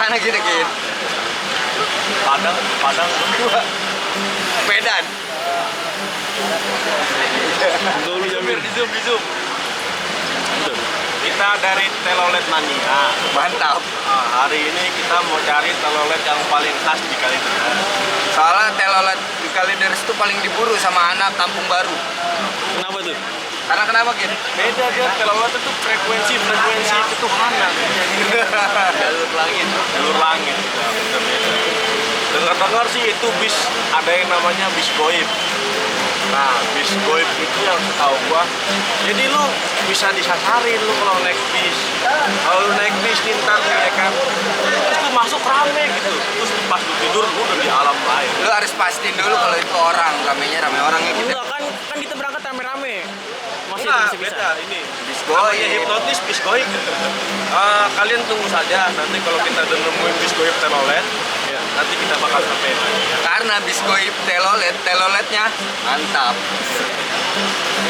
Mana kita Gin? Padang berdua. Medan. Dulu Jamir di zoom. Kita dari Telolet Mania. Mantap. Nah, hari ini kita mau cari telolet yang paling khas di Kalideres. Soalnya telolet di Kalideres itu paling diburu sama anak kampung baru. Kenapa tuh? Karena kenapa Gin? Beda dia, telolet itu frekuensi ketuhanan. Jalur langit. Ya, beda. Dengar sih itu bis, ada yang namanya bis goib. Nah, bis goib itu yang setahu gua, jadi lu bisa disasarin lu kalau naik bis. Kalau lu naik bis nih ntar ya kan, terus lu masuk rame gitu, terus pas lu tidur lu udah di alam lain. Lu harus pastiin dulu kalau itu orang, ramenya rame orangnya gitu. Enggak kan kita berangkat rame-rame. Masih Enggak, bisa. beda ini. Bis Namanya goib. hipnotis bis goib. Kalian tunggu saja, nanti kalau kita udah nemuin bis goib telolet, ya, nanti kita bakal sampein. Karena bis goib teloletnya mantap.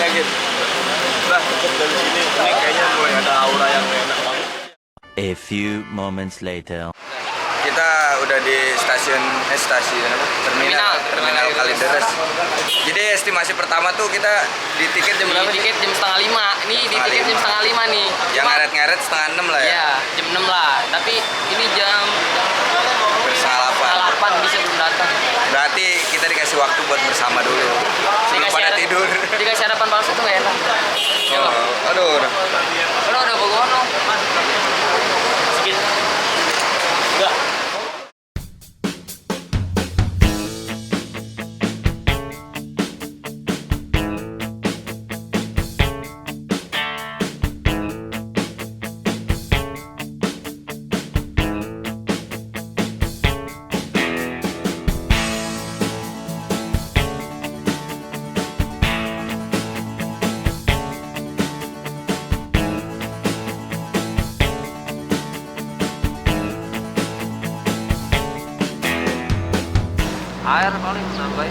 Ya gitu. Udah cukup dari sini, ini kayaknya mulai ada aura yang enak banget. A few moments later. Kita udah di stasiun apa? Terminal Kalideres. Jadi estimasi pertama tuh kita di tiket jam berapa? Di tiket jam setengah 5. Ini di tiket jam setengah 5 nih. Yang ngaret-ngaret setengah 6 lah ya. Iya, jam 6 lah. Tapi ini jam Setengah 8. 8 bisa belum datang. Berarti kita dikasih waktu buat bersama dulu. Sebelum pada tidur. Dikasih harapan palsu tuh gak enak. Ya loh. Aduh. Udah bogono. Sedikit. Enggak. Air paling sampai.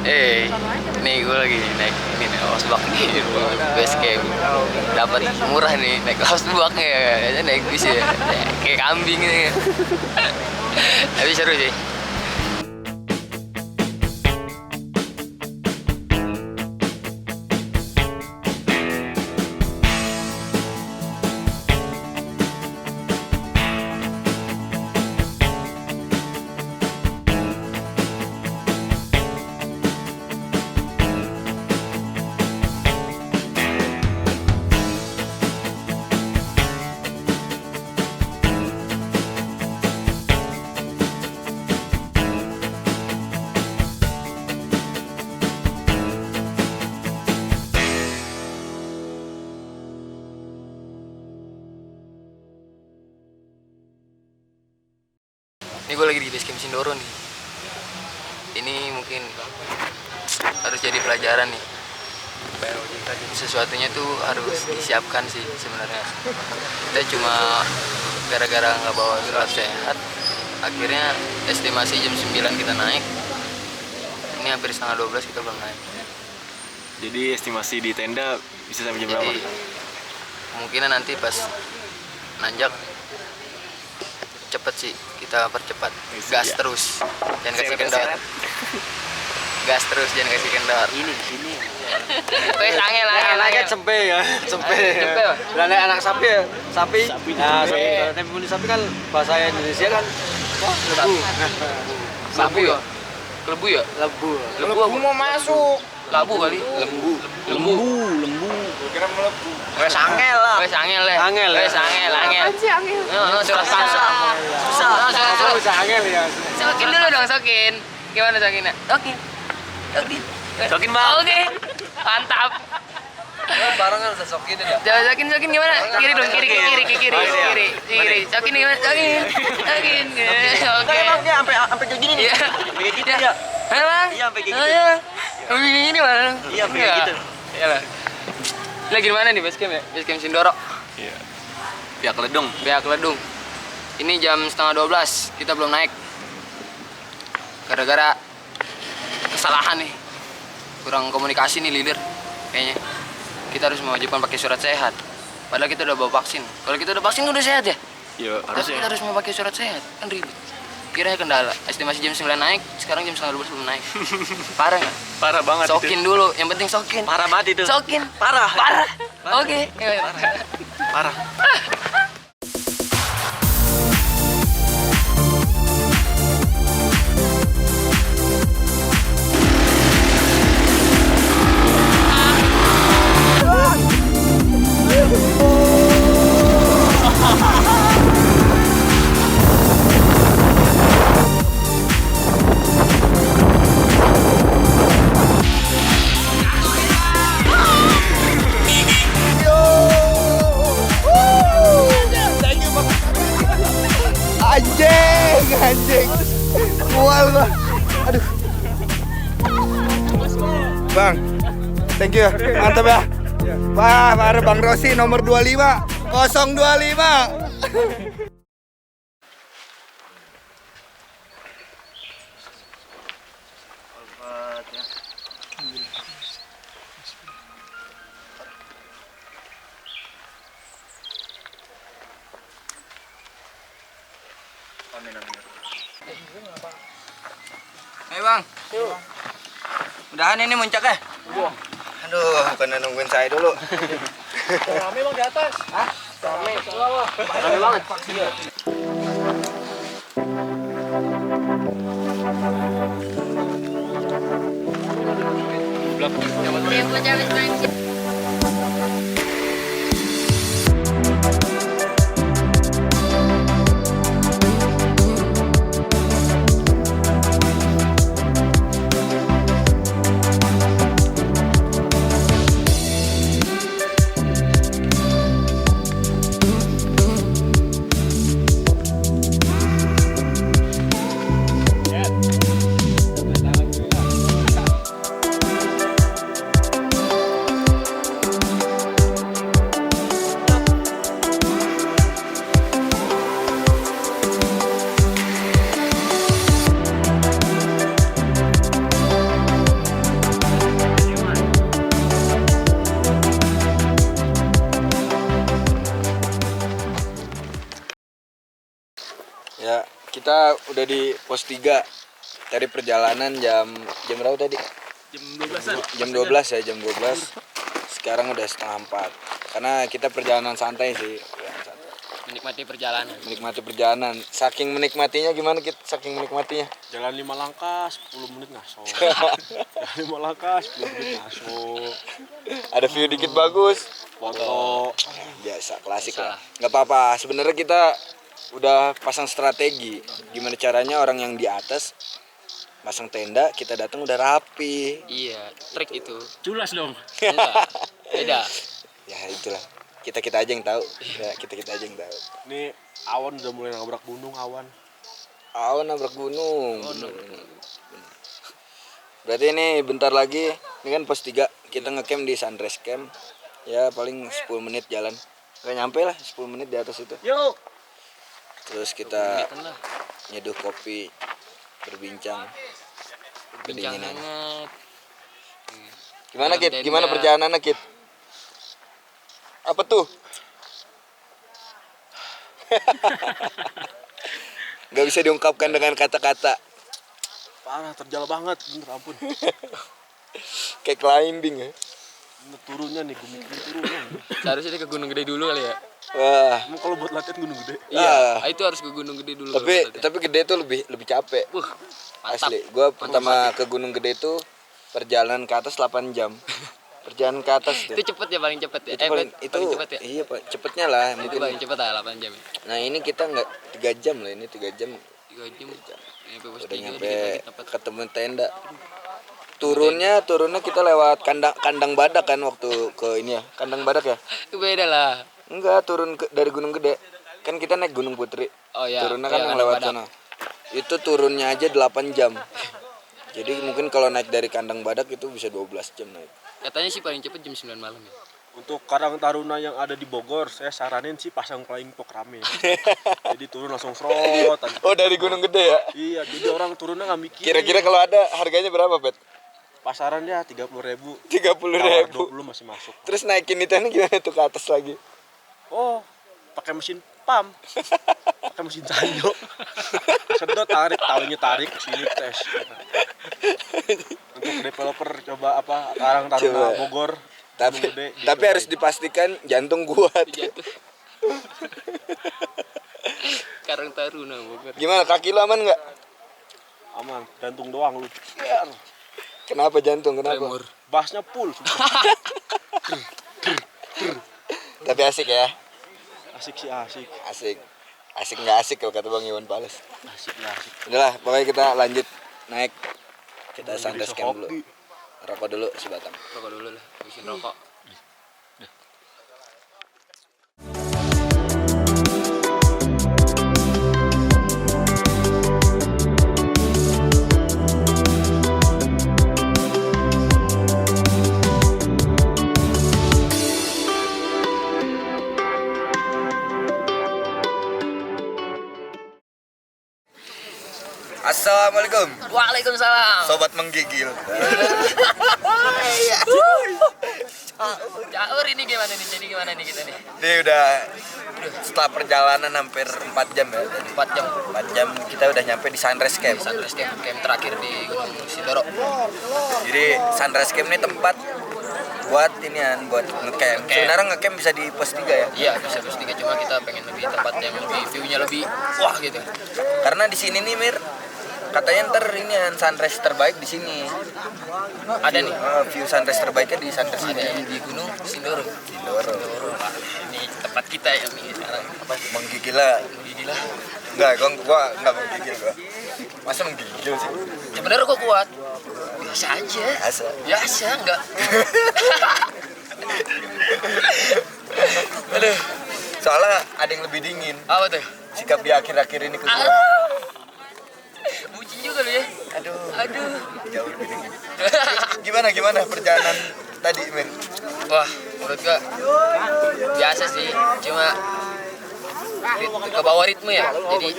Nih gue lagi naik ini nih Osbak nih base camp. Dapat murah nih naik Osbak ya. Naik bis ya. Kayak kambing nih. Tapi seru sih. Ini gue lagi di base camp Sindoro nih. Ini mungkin harus jadi pelajaran nih. Sesuatunya tuh harus disiapkan sih sebenarnya. Kita cuma gara-gara nggak bawa surat sehat, akhirnya estimasi jam 9 kita naik. Ini hampir setengah 12 kita belum naik. Jadi estimasi di tenda bisa sampai jam berapa? Jadi kemungkinan nanti pas nanjak cepet sih, kita percepat. Gas ya. terus, jangan kasih kendor. Gas terus, jangan kasih kendor. Ini. Wes angel. Cempe ya, cempe. Cempe, Pak. Lah nek anak sapi ya, sapi. Nah, cempe. tempe bunuh sapi kan bahasa Indonesia kan lebu. Sapi ya? Lebu ya? Lebu. Lebu apa? Mau masuk. Labu kali? Lembu. Lembu. Kira melebu. Wes angel lah. Wes angel ya? Angel ya? Wes angel. Surat palsu. Susah. Wes angel ya. Sokin dulu dong, sokin. Gimana sokinnya? Sokin. Sokin, Bang. Oke. Mantap. Barang kan udah sokin ya. Coba sokin gimana? Kiri dong, kiri. Sokin gimana? Sokin. Oke. Emang dia sampai kayak gini nih. Iya. Kayak gitu ya. Hah, Bang? Iya, sampai kayak gitu. Sampai kayak gini mana? Iya, sampai kayak gitu. Iyalah. Lagi di mana nih base camp ya? Base camp Sindoro. Iya. Pihak Ledung. Ini jam setengah 12, kita belum naik. Gara-gara kesalahan nih. Kurang komunikasi nih leader kayaknya. Kita harus mewajibkan pakai surat sehat. Padahal kita udah bawa vaksin. Kalau kita udah vaksin udah sehat ya? Iya, Tapi kita harus mau pakai surat sehat, kan ribet. kira kendala. Estimasi jam 9 naik, sekarang jam 11 belum naik. Parah nggak? Parah banget Sokin dulu, yang penting sokin. Parah banget itu. Sokin. Parah. Parah. Oke. Parah. Anjing. Mual gua. Aduh. Bang. Thank you. Mantap ya. Wah, baru Bang Rosi nomor 25. 025. Ayo Bang. Udahan ini muncaknya? Aduh, bukan nungguin saya dulu. Rame Bang di atas. Hah? Rame. Rame banget. Ya, kita udah di pos 3. Tadi perjalanan jam berapa tadi? Jam 12 ya, jam 12. Sekarang udah setengah 4. Karena kita perjalanan santai sih. Menikmati perjalanan. Menikmati perjalanan. Saking menikmatinya gimana Kit? Saking menikmatinya. Jalan 5 langkah 10 menit ngaso. Jalan 5 langkah 10 menit ngaso. Ada view dikit bagus. Foto. Biasa, klasik lah. Nggak apa-apa. Sebenarnya kita udah pasang strategi. Gimana caranya orang yang di atas pasang tenda, kita datang udah rapi. Iya, trik itu. Culas dong. Enggak. Beda. Ya itulah. Kita aja yang tahu. Ya, kita aja yang tahu. Ini awan udah mulai nabrak gunung awan. Awan nabrak gunung. Bener. Berarti ini bentar lagi, ini kan pos 3. Kita ngecamp di Sunrise Camp. Ya paling 10 menit jalan. Gak nyampe lah 10 menit di atas itu. Yuk. Terus kita Kelihatan lah. nyeduh kopi, berbincang. Bincang Kedinginan. hangat. Gimana Dalam Kit? tenda. Gimana perjalanannya Kit? Apa tuh? Gak bisa diungkapkan dengan kata-kata. Parah, terjal banget, bener ampun. Kayak climbing ya. Bener, turunnya nih, gue mikirin turunnya. Seharusnya dia ke Gunung Gede dulu kali ya. Wah. Emang kalau buat latihan gunung gede? Ah. Iya, itu harus ke Gunung Gede dulu. Tapi gede tuh lebih capek. Mantap. Asli. Gua pertama ke Gunung Gede itu perjalanan ke atas 8 jam. Perjalanan ke atas tuh. Itu cepet ya, paling cepet ya. paling paling cepet ya. Iya, Pak. Cepetnya lah Itu mungkin. paling cepet lah 8 jam ya. Nah, ini kita nggak 3 jam lah, ini 3 jam 3 jam. Nyampe pos udah 3 nyampe dikit lagi tempat. ketemu tenda. Turunnya kita lewat kandang badak kan waktu ke ini ya. Kandang badak ya? Itu beda lah. Enggak, turun dari Gunung Gede. Kan kita naik Gunung Putri. Oh iya. Turunnya kan iya, yang kandang lewat badak. sana. Itu turunnya aja 8 jam. Jadi mungkin kalau naik dari kandang badak itu bisa 12 jam naik. Katanya sih paling cepet jam 9 malam ya. Untuk Karang Taruna yang ada di Bogor, saya saranin sih pasang flying fox rame. Jadi turun langsung frot. Oh, dari Gunung Gede ya? Iya, jadi orang turunnya nggak mikir. Kira-kira kalau ada harganya berapa, Pet? Pasarannya 30.000. 30.000. 20 masih masuk. Terus naikin itu gimana tuh ke atas lagi? Oh, pakai mesin pump. pakai mesin Sanyo. Sedot tarik, talinya tarik sini tes. Untuk developer coba apa Karang Taruna Coba. Bogor. Tapi Gunung Gede, gitu. tapi harus dipastikan jantung kuat. Karang Taruna Bogor. Gimana kaki lu aman nggak? Aman, jantung doang lu. Kenapa jantung? Kenapa? Bassnya full. Sumpah. Tapi asik ya. Asik sih asik. Asik. Asik nggak asik kalau kata Bang Iwan Pales. Asik ya asik. Udahlah, pokoknya kita lanjut naik. Kita Jadi santai camp dulu. sehoki. Rokok dulu sebatang. Rokok dulu lah, habisin rokok. Assalamualaikum, Waalaikumsalam. sobat menggigil. Caur ini gimana nih? Jadi gimana nih kita nih? Ini udah setelah perjalanan hampir 4 jam ya tadi. 4 jam 4 jam kita udah nyampe di Sunrise Camp. Sunrise camp terakhir di Gunung Sindoro. Jadi Sunrise Camp ini tempat buat inian, buat ngecamp. Sebenarnya ngecamp bisa di pos 3 ya. Iya, bisa plus 3 cuma kita pengen lebih tempat yang lebih view-nya lebih wah gitu. Karena di sini nih Mir, katanya ntar inian sunrise terbaik di sini. Ada nih. View sunrise terbaiknya di sunrise Ada ini. di Gunung Sindoro. Sindoro. Wah, ini tempat kita ya nih sekarang. Apa menggigil lah? Gila. Enggak, gua enggak menggigil gua. Masa menggigil sih? Sebenarnya kok kuat. Biasa aja. Asa. Biasa enggak. Aduh, Soalnya ada yang lebih dingin. apa tuh? Sikap di akhir-akhir ini ke gua. Bucin juga lu ya. Aduh. Jauh lebih dingin. Gimana perjalanan tadi Mir? Wah, menurut gua biasa sih, cuma ke bawah ritme ya. Jadi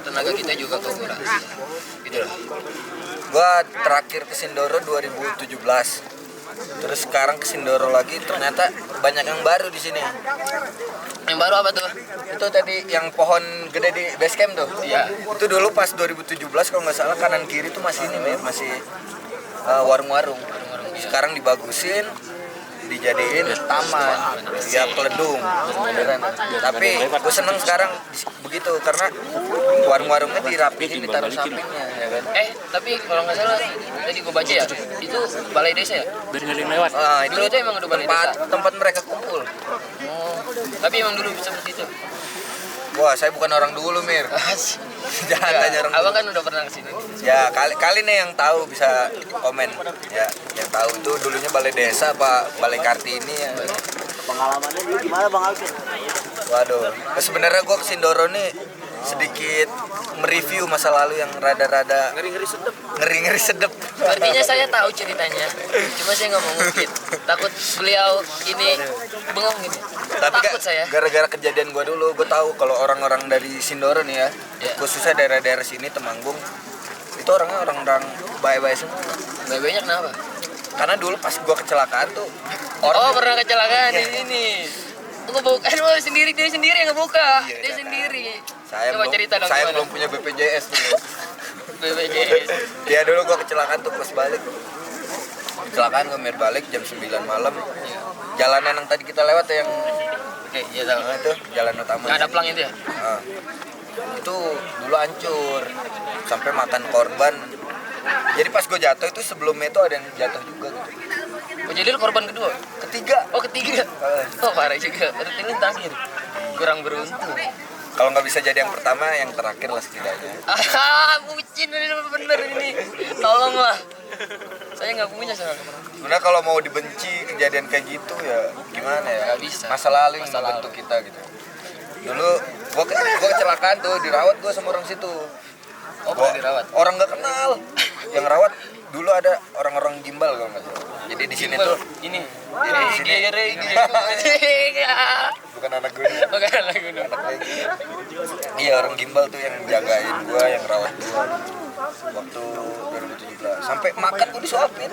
tenaga kita juga kekurangan. Gitu loh. Gua terakhir ke Sindoro 2017. Terus sekarang ke Sindoro lagi, ternyata banyak yang baru di sini. Yang baru apa tuh? Itu tadi yang pohon gede di base camp tuh. Iya. Itu dulu pas 2017 kalau nggak salah kanan kiri tuh masih ini Mir, masih warung-warung. Sekarang dibagusin, dijadiin taman, ya peledung, beneran. Tapi gue seneng sekarang begitu karena warung-warungnya dirapihin, ditaruh sampingnya, ya kan. Tapi kalau nggak salah tadi gua baca ya, itu balai desa ya? Biar nggak ada yang lewat. Itu Dulu itu emang udah balai tempat desa. tempat mereka kumpul. Oh, tapi emang dulu seperti itu. Wah, saya bukan orang dulu Mir. Jangan tanya orang Abang dulu. kan udah pernah kesini. Ya kali nih yang tahu bisa komen ya, yang tahu itu dulunya balai desa apa balai Kartini ya. Pengalamannya dulu gimana Bang Alvin? Waduh, sebenarnya gue ke Sindoro nih sedikit mereview masa lalu yang rada-rada ngeri-ngeri sedep. Artinya saya tahu ceritanya, cuma saya nggak mau ngungkit. Takut beliau ini bengong gitu. Tapi Takut saya. gara-gara kejadian gue dulu, gue tahu kalau orang-orang dari Sindoro nih ya, Ya. khususnya daerah-daerah sini Temanggung, itu orangnya orang-orang baik-baik semua. Banyak kenapa? Karena dulu pas gue kecelakaan tuh Oh, pernah kecelakaan Iya. di sini. Ngebuka, aduh sendiri dia sendiri yang ngebuka, Iya, dia iya. sendiri. saya Coba belum, cerita dong saya gimana? belum punya BPJS dulu. BPJS. Ya dulu gue kecelakaan tuh pas balik. Kecelakaan gue Mir balik jam 9 malam. Jalanan yang tadi kita lewat yang Oke, iya tahu. itu jalan utama. Nggak ada pelang itu ya? Nah, itu dulu hancur sampai makan korban. Jadi pas gue jatuh itu sebelumnya itu ada yang jatuh juga gitu. Oh, jadi lu korban kedua? Ketiga. Oh, ketiga. Oh, parah juga. Berarti lu terakhir. Kurang beruntung. Kalau nggak bisa jadi yang pertama, yang terakhir lah setidaknya. Bucin bener ini. Tolonglah. Saya nggak punya soalnya. Sebenarnya kalau mau dibenci kejadian kayak gitu ya gimana ya? Nggak bisa. Masa lalu yang Masa lalu. membentuk kita gitu. Dulu gua kecelakaan tuh, dirawat gua sama orang situ. Oh, pernah dirawat? Orang nggak kenal. Yang rawat dulu ada orang-orang gimbal kalau nggak salah. Jadi di sini tuh ini. Jadi di sini bukan anak gue. Bukan lagu dong. Iya orang gimbal tuh yang jagain gua, yang rawat gua. Waktu gila. Sampai makan gue disuapin.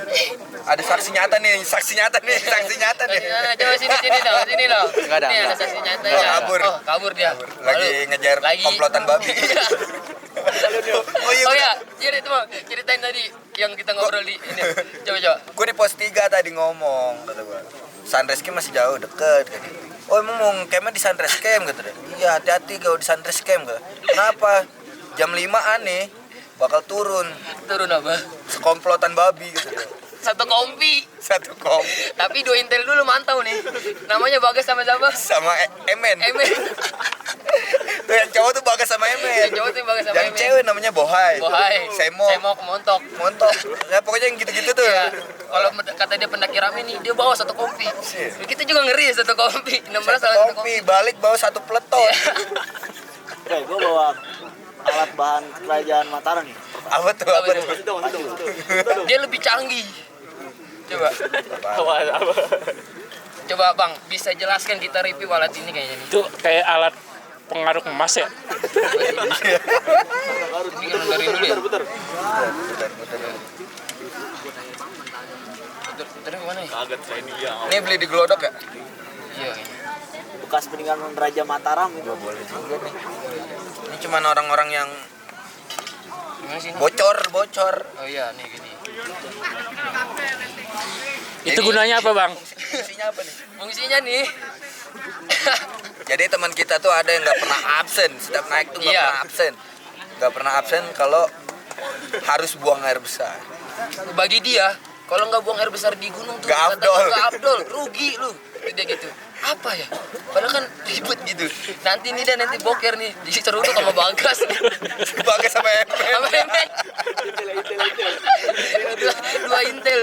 Ada saksi nyata nih. Nah, coba sini dong. Nggak ada, Nih ada nggak. saksi nyata Oh, ya. kabur. Oh, kabur dia. Lagi ngejar komplotan babi. Oh iya, jadi itu Bang, ceritain tadi yang kita ngobrol di ini. Coba. Gue di pos 3 tadi ngomong, kata gue. Sunrise Camp masih jauh, deket. Kata. Oh emang mau campnya di Sunrise Camp, kata dia. Iya hati-hati kalau di Sunrise Camp. Kata. Kenapa? Jam 5 aneh, bakal turun. Turun apa? Sekomplotan babi, kata dia. Satu kompi. Satu kom Tapi 2 intel dulu mantau nih. Namanya Bagas sama siapa? sama Emen. Emen. Tuh yang cowok tuh Bagas sama Emen. Yang cowok tuh Bagas sama Yang Emen. cewek namanya Bohai. Semok. Semok montok. Montok. Ya pokoknya yang gitu-gitu tuh. Iya. Kalau kata dia pendaki rame nih, dia bawa satu kompi. Kita juga ngeri ya satu kompi. 16 Satu sama satu kompi, balik bawa satu peleton. Iya. Oke, gue bawa alat bahan kerajaan Mataram nih. Apa tuh? Itu. Dia lebih canggih. Coba. Coba Bang, bisa jelaskan kita review alat ini kayaknya nih. Itu kayak alat pengaruh emas ya. Ini kan dari dulu ya. Putar. Putar mana ya? Ini beli di Glodok ya? Iya. Bekas peninggalan Raja Mataram itu. Boleh juga nih. Ini cuman orang-orang yang Gimana sih? bocor. Oh iya, nih gini. Itu gunanya apa, Bang? Fungsinya apa nih? Fungsinya nih. Jadi teman kita tuh ada yang nggak pernah absen. Setiap naik tuh nggak Iya. pernah absen. Nggak pernah absen kalau harus buang air besar. Bagi dia, kalau nggak buang air besar di gunung tuh Nggak kata afdol. nggak afdol, rugi lu. Dia gitu. Apa ya? Padahal kan ribet gitu. Nanti nih dan nanti boker nih diseruduk sama Bagas. Bagas sama Emen. Sama Emen. Dua intel.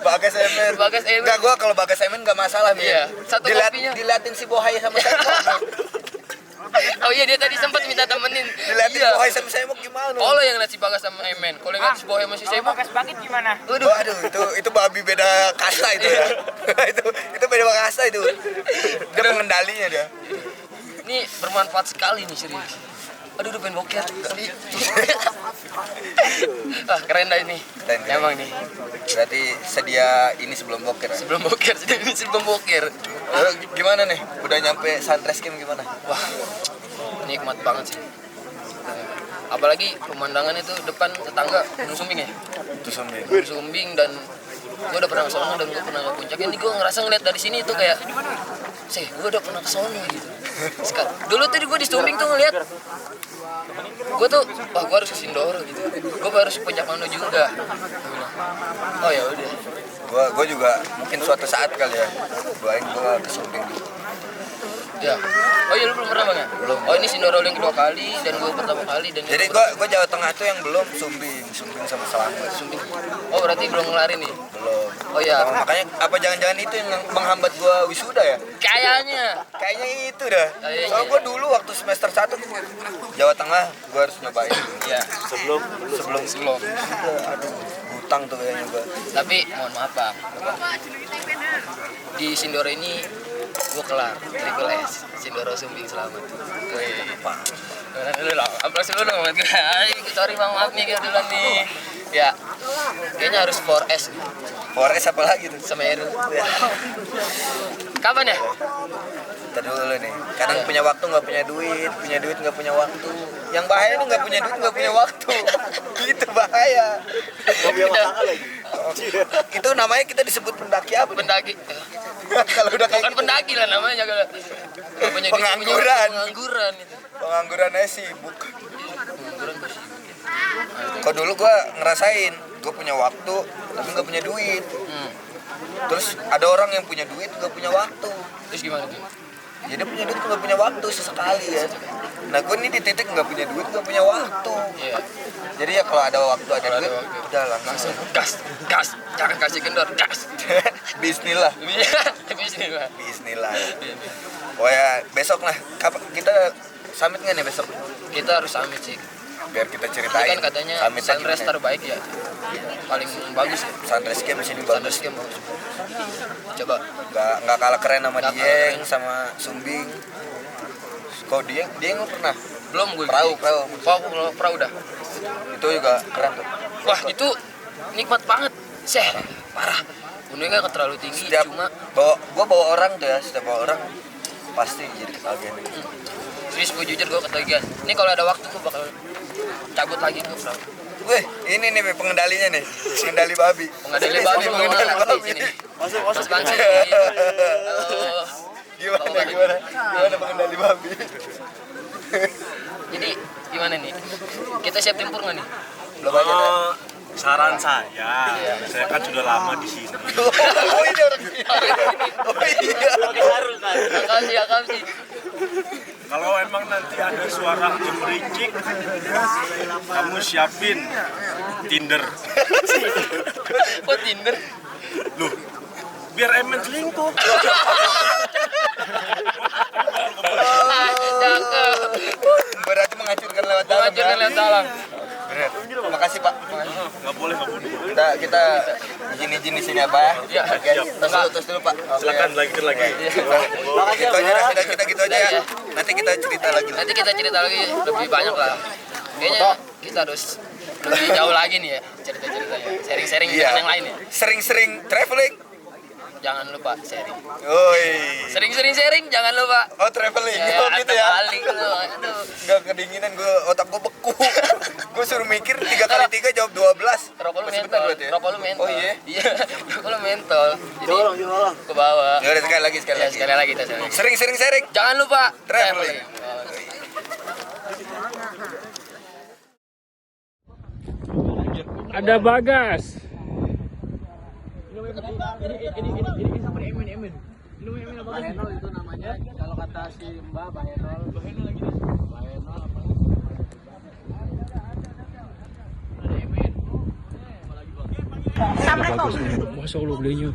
Bagas Emen. Bagas Emen. Enggak, gua kalau Bagas Emen nggak masalah nih. Iya. Satu kopinya. Diliatin si Bohai sama Semok. Oh iya, dia tadi sempat minta temenin. Diliatin Iya. Bohai sama Semok gimana? Oh lo yang lihat si Bagas sama Emen. Kalau yang lihat si Boy sama si Semok. Bagas Bangkit gimana? Waduh, itu babi beda kasta itu ya. itu beda kasta itu. Dia pengendalinya dia. Ini bermanfaat sekali nih serius. Aduh, udah pengen boker. Ah, keren dah ini. Keren. Emang nih. Berarti sedia ini sebelum boker ya? Sebelum boker, sebelum boker. Lalu gimana nih? Udah nyampe Sunrise Camp gimana? Wah, nikmat banget sih. Apalagi pemandangan itu depan tetangga Gunung Sumbing ya. Itu sambil. Gunung Sumbing dan gue udah pernah ke sono dan gue pernah ke puncak. Ini gue ngerasa ngeliat dari sini tuh kayak, gue udah pernah ke sono gitu. Dulu tuh gue di Sumbing tuh ngeliat, gue tuh, wah gue harus ke Sindoro gitu. Gue harus ke Puncak Mano juga. Oh ya udah. Gua juga mungkin suatu saat kali ya. Doain gua ke Sumbing dulu. Ya. Oh iya lu belum pernah Bang ya? Belum. Oh ini Sindoro yang kedua kali dan gue pertama kali dan Jadi gua Jawa Tengah tuh yang belum Sumbing sama Selangor. Sumbing. Oh berarti belum ngelarin nih? Belum. Oh iya. Makanya apa jangan-jangan itu yang menghambat gua wisuda ya? Kayaknya. Kayaknya itu dah. Kayaknya. Soalnya gua dulu waktu semester 1 Jawa Tengah gua harus nyobain. Iya. Sebelum. Aduh, hutang tuh kayaknya gua. Tapi mohon maaf Bang. Di Sindoro ini gue kelar Triple S Sindoro Sumbing selamat. Wih, dulu lah, aplaus dulu dong. Sorry Bang, maaf nih kayak duluan nih. Ya, kayaknya harus 4S Forest apa lagi tuh? sama Eru. Kapan ya? Ntar dulu nih. Kadang punya waktu nggak punya duit nggak punya waktu. Yang bahaya nih nggak punya duit nggak punya waktu. Itu bahaya. Kita, Itu namanya kita disebut pendaki apa? pendaki. Kalau udah kayak Bukan gitu. pendaki lah namanya kalau nggak punya duit, Pengangguran. Pengangguran itu. Pengangguran aja sibuk. Pengangguran tuh sih. Kalau dulu gua ngerasain, gua punya waktu tapi nggak punya duit. Terus ada orang yang punya duit nggak punya waktu. Terus gimana tuh? Jadi punya duit nggak punya waktu sesekali ya. Nah gua ini di titik nggak punya duit nggak punya waktu. Iya. Jadi ya kalau ada waktu ada Kalau ada duit, waktu. udah langsung. Gas, jangan kasih kendor, gas. Bismillah. Iya, bismillah. Bismillah. Oh ya besok lah. Kapan kita summit nggak nih besok? Kita harus summit sih. Biar kita Ini ceritain. kan katanya summitnya sunrise gimana. terbaik ya. Paling bagus ya. Sunrise Camp sini bagus. Sunrise camp bagus. Coba. Nggak kalah keren sama Nggak Dieng kalah sama Sumbing. Kok Dieng lu pernah? Belum gue. Perahu. Perahu udah. Itu juga keren tuh. Wah, itu nikmat banget. Parah. Gunungnya nggak terlalu tinggi, Setiap cuma bawa orang tuh ya, setiap bawa orang pasti jadi ketagihan. serius gue jujur gue ketagihan. Ini kalau ada waktu gue bakal cabut lagi gue, bro. Weh, ini nih pengendalinya nih, pengendali babi. Pengendali babi, pengendali babi. sini. Masuk. Langsung. Gimana pengendali babi? Jadi gimana nih? Kita siap tempur nggak nih? Belum aja deh. Saran saya kan sudah lama di sini. Oh ini orang sini. Oh iya. Akam sih. Kalau emang nanti ada suara gemericik, kamu siapin Tinder. Kok Tinder? Loh, biar emen selingkuh. Cakep. Berarti menghancurkan lewat dalam. Menghancurkan lewat dalam. Bener. Makasih Pak. Nggak boleh. Kita izin di sini apa ya? Iya. Oke, terus dulu Pak. Silakan lanjutkan lagi. Gitu aja dah, kita gitu aja ya. Nanti kita cerita lagi. Nanti kita cerita lagi lebih banyak lah. Kayaknya kita harus lebih jauh lagi nih ya cerita-ceritanya. Sharing-sharing dengan yang lain ya. Sering-sering traveling. Jangan lupa sharing. Oi. Sering-sering sharing, jangan lupa. Oh traveling. Oh gitu ya. Balik lu. Aduh. Nggak kedinginan otak gue beku. Gue suruh mikir 3 kali 3 jawab 12. Rokok lu Masih mentol. bener berarti ya? Rokok lu mentol. Oh iya. Iya. Rokok lu mentol. Jadi Jolong. ke bawah. Ya udah sekali lagi. Ya, sekali lagi kita sharing. Sering-sering sharing. Jangan lupa Traveling. Ada Bagas. Masya Allah belinya.